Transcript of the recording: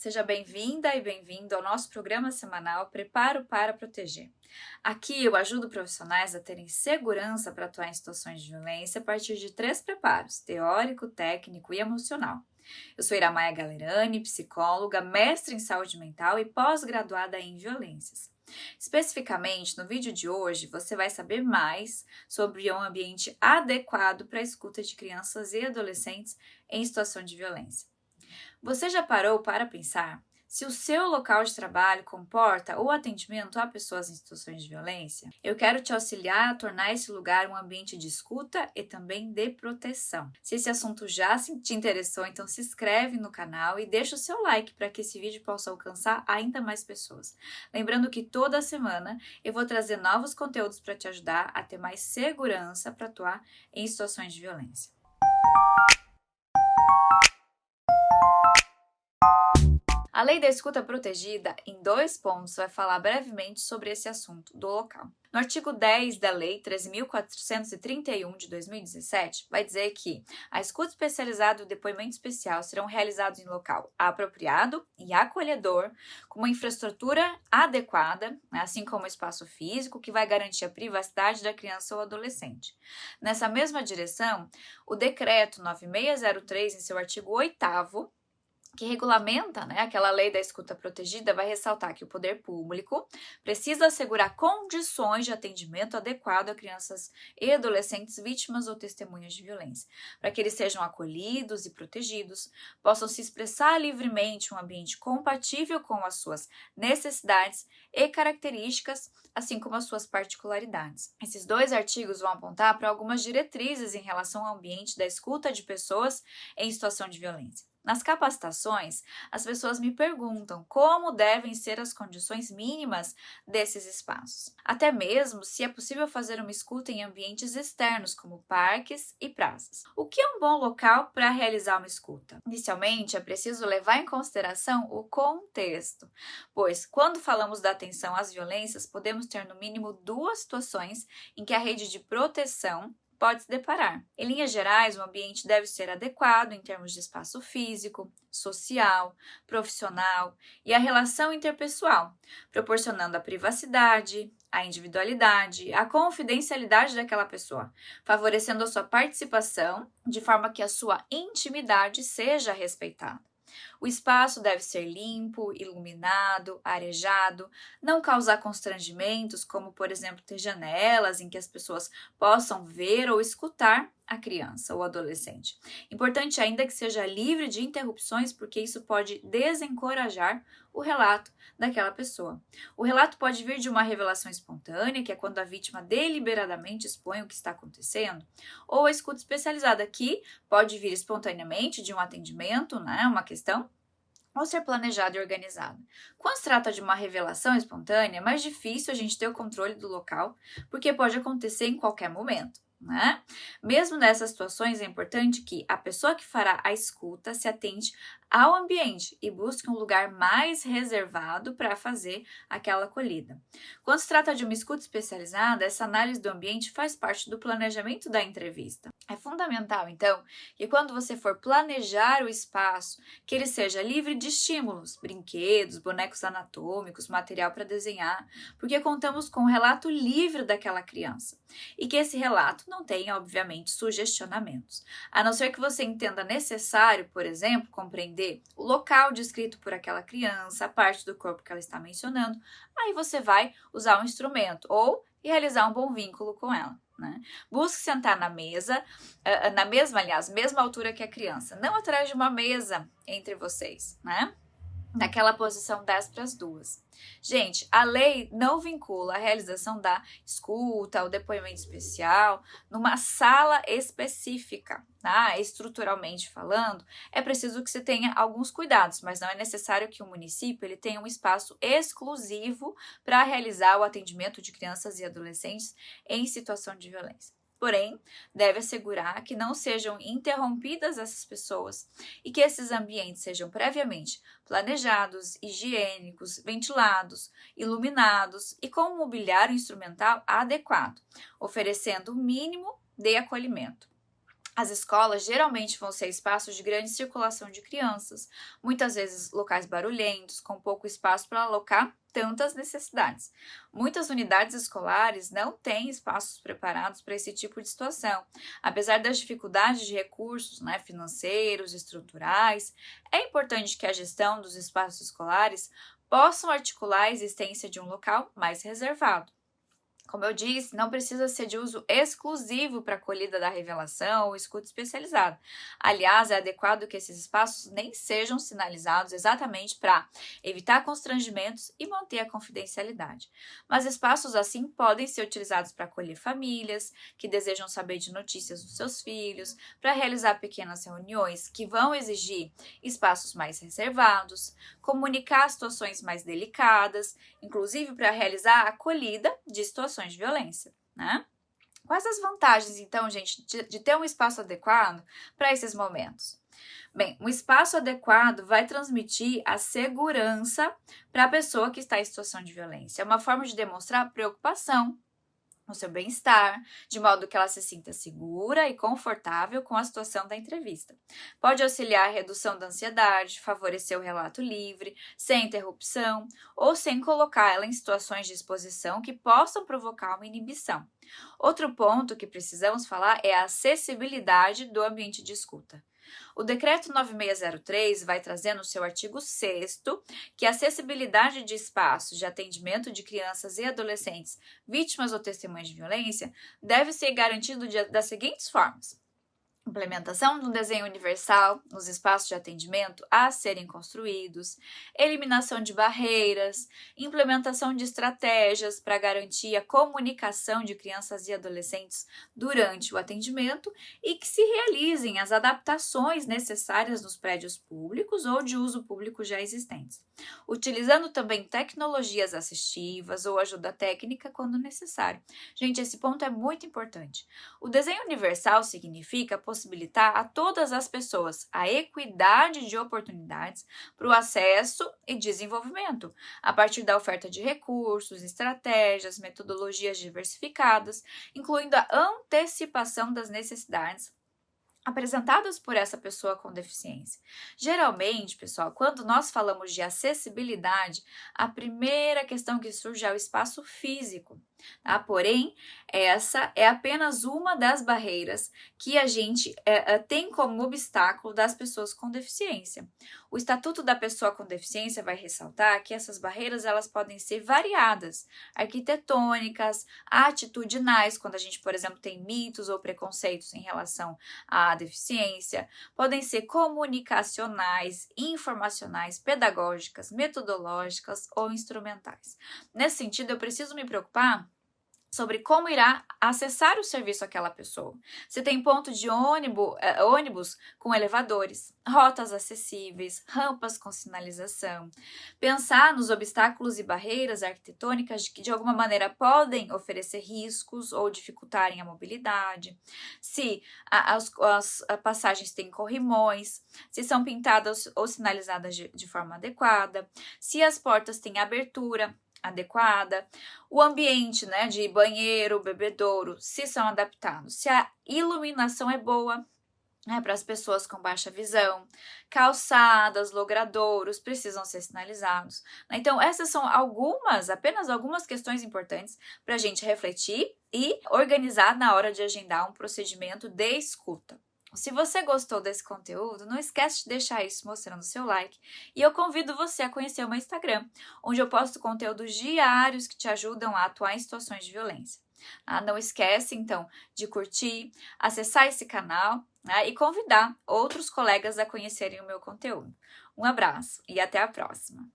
seja bem-vinda e bem-vindo ao nosso programa semanal Preparo para Proteger. Aqui eu ajudo profissionais a terem segurança para atuar em situações de violência a partir de 3 preparos: teórico, técnico e emocional. Eu sou Iramaia Galerani, psicóloga, mestre em saúde mental e pós-graduada em violências. Especificamente, no vídeo de hoje, você vai saber mais sobre um ambiente adequado para a escuta de crianças e adolescentes em situação de violência. Você já parou para pensar se o seu local de trabalho comporta o atendimento a pessoas em situações de violência? Eu quero te auxiliar a tornar esse lugar um ambiente de escuta e também de proteção. Se esse assunto já te interessou, então se inscreve no canal e deixa o seu like para que esse vídeo possa alcançar ainda mais pessoas. Lembrando que toda semana eu vou trazer novos conteúdos para te ajudar a ter mais segurança para atuar em situações de violência. A Lei da Escuta Protegida, em 2 pontos, vai falar brevemente sobre esse assunto do local. No artigo 10 da Lei 13.431 de 2017, vai dizer que a escuta especializada e o depoimento especial serão realizados em local apropriado e acolhedor, com uma infraestrutura adequada, assim como espaço físico, que vai garantir a privacidade da criança ou adolescente. Nessa mesma direção, o Decreto 9603, em seu artigo 8º, que regulamenta, aquela lei da escuta protegida, vai ressaltar que o poder público precisa assegurar condições de atendimento adequado a crianças e adolescentes vítimas ou testemunhas de violência, para que eles sejam acolhidos e protegidos, possam se expressar livremente em um ambiente compatível com as suas necessidades e características, assim como as suas particularidades. Esses 2 artigos vão apontar para algumas diretrizes em relação ao ambiente da escuta de pessoas em situação de violência. Nas capacitações, as pessoas me perguntam como devem ser as condições mínimas desses espaços. Até mesmo se é possível fazer uma escuta em ambientes externos, como parques e praças. O que é um bom local para realizar uma escuta? Inicialmente, é preciso levar em consideração o contexto, pois quando falamos da atenção às violências, podemos ter no mínimo 2 situações em que a rede de proteção pode se deparar. Em linhas gerais, o ambiente deve ser adequado em termos de espaço físico, social, profissional e a relação interpessoal, proporcionando a privacidade, a individualidade, a confidencialidade daquela pessoa, favorecendo a sua participação de forma que a sua intimidade seja respeitada. O espaço deve ser limpo, iluminado, arejado, não causar constrangimentos, como, por exemplo, ter janelas em que as pessoas possam ver ou escutar a criança ou adolescente. Importante ainda que seja livre de interrupções, porque isso pode desencorajar o relato daquela pessoa. O relato pode vir de uma revelação espontânea, que é quando a vítima deliberadamente expõe o que está acontecendo, ou a escuta especializada, que pode vir espontaneamente de um atendimento, uma questão, ou ser planejado e organizado. Quando se trata de uma revelação espontânea, é mais difícil a gente ter o controle do local, porque pode acontecer em qualquer momento. Mesmo nessas situações, é importante que a pessoa que fará a escuta se atente ao ambiente e busque um lugar mais reservado para fazer aquela acolhida. Quando se trata de uma escuta especializada, essa análise do ambiente faz parte do planejamento da entrevista. É fundamental, então, que quando você for planejar o espaço, que ele seja livre de estímulos, brinquedos, bonecos anatômicos, material para desenhar, porque contamos com um relato livre daquela criança e que esse relato não tenha, obviamente, sugestionamentos. A não ser que você entenda necessário, por exemplo, compreender o local descrito por aquela criança, a parte do corpo que ela está mencionando, aí você vai usar um instrumento ou realizar um bom vínculo com ela. Busque sentar na mesa, mesma altura que a criança, não atrás de uma mesa entre vocês, naquela posição 10 para as 2. Gente, a lei não vincula a realização da escuta, o depoimento especial, numa sala específica, Estruturalmente falando, é preciso que se tenha alguns cuidados, mas não é necessário que o município ele tenha um espaço exclusivo para realizar o atendimento de crianças e adolescentes em situação de violência. Porém, deve assegurar que não sejam interrompidas essas pessoas e que esses ambientes sejam previamente planejados, higiênicos, ventilados, iluminados e com um mobiliário instrumental adequado, oferecendo o mínimo de acolhimento. As escolas geralmente vão ser espaços de grande circulação de crianças, muitas vezes locais barulhentos, com pouco espaço para alocar tantas necessidades. Muitas unidades escolares não têm espaços preparados para esse tipo de situação. Apesar das dificuldades de recursos, financeiros, estruturais, é importante que a gestão dos espaços escolares possam articular a existência de um local mais reservado. Como eu disse, não precisa ser de uso exclusivo para a acolhida da revelação ou escuta especializada. Aliás, é adequado que esses espaços nem sejam sinalizados exatamente para evitar constrangimentos e manter a confidencialidade. Mas espaços assim podem ser utilizados para acolher famílias que desejam saber de notícias dos seus filhos, para realizar pequenas reuniões que vão exigir espaços mais reservados, comunicar situações mais delicadas, inclusive para realizar a acolhida de situações de violência, Quais as vantagens, então, gente, de ter um espaço adequado para esses momentos? Bem, um espaço adequado vai transmitir a segurança para a pessoa que está em situação de violência. É uma forma de demonstrar preocupação no seu bem-estar, de modo que ela se sinta segura e confortável com a situação da entrevista. Pode auxiliar a redução da ansiedade, favorecer o relato livre, sem interrupção ou sem colocar ela em situações de exposição que possam provocar uma inibição. Outro ponto que precisamos falar é a acessibilidade do ambiente de escuta. O Decreto 9603 vai trazer no seu artigo 6º que a acessibilidade de espaços de atendimento de crianças e adolescentes vítimas ou testemunhas de violência deve ser garantido das seguintes formas: implementação de um desenho universal nos espaços de atendimento a serem construídos, eliminação de barreiras, implementação de estratégias para garantir a comunicação de crianças e adolescentes durante o atendimento e que se realizem as adaptações necessárias nos prédios públicos ou de uso público já existentes, utilizando também tecnologias assistivas ou ajuda técnica quando necessário. Gente, esse ponto é muito importante. O desenho universal significa possibilitar a todas as pessoas a equidade de oportunidades para o acesso e desenvolvimento, a partir da oferta de recursos, estratégias, metodologias diversificadas, incluindo a antecipação das necessidades apresentadas por essa pessoa com deficiência. Geralmente, pessoal, quando nós falamos de acessibilidade, a primeira questão que surge é o espaço físico, Porém, essa é apenas uma das barreiras que a gente tem como obstáculo das pessoas com deficiência. O Estatuto da Pessoa com Deficiência vai ressaltar que essas barreiras elas podem ser variadas, arquitetônicas, atitudinais, quando a gente, por exemplo, tem mitos ou preconceitos em relação à deficiência, podem ser comunicacionais, informacionais, pedagógicas, metodológicas ou instrumentais. Nesse sentido, eu preciso me preocupar sobre como irá acessar o serviço àquela pessoa. Se tem ponto de ônibus com elevadores, rotas acessíveis, rampas com sinalização. Pensar nos obstáculos e barreiras arquitetônicas que de alguma maneira podem oferecer riscos ou dificultarem a mobilidade. Se as passagens têm corrimões, se são pintadas ou sinalizadas de forma adequada, se as portas têm abertura adequada, o ambiente, de banheiro, bebedouro, se são adaptados, se a iluminação é boa, para as pessoas com baixa visão, calçadas, logradouros precisam ser sinalizados. Então, essas são apenas algumas questões importantes para a gente refletir e organizar na hora de agendar um procedimento de escuta. Se você gostou desse conteúdo, não esquece de deixar isso mostrando seu like e eu convido você a conhecer o meu Instagram, onde eu posto conteúdos diários que te ajudam a atuar em situações de violência. Não esquece, então, de curtir, acessar esse canal e convidar outros colegas a conhecerem o meu conteúdo. Um abraço e até a próxima!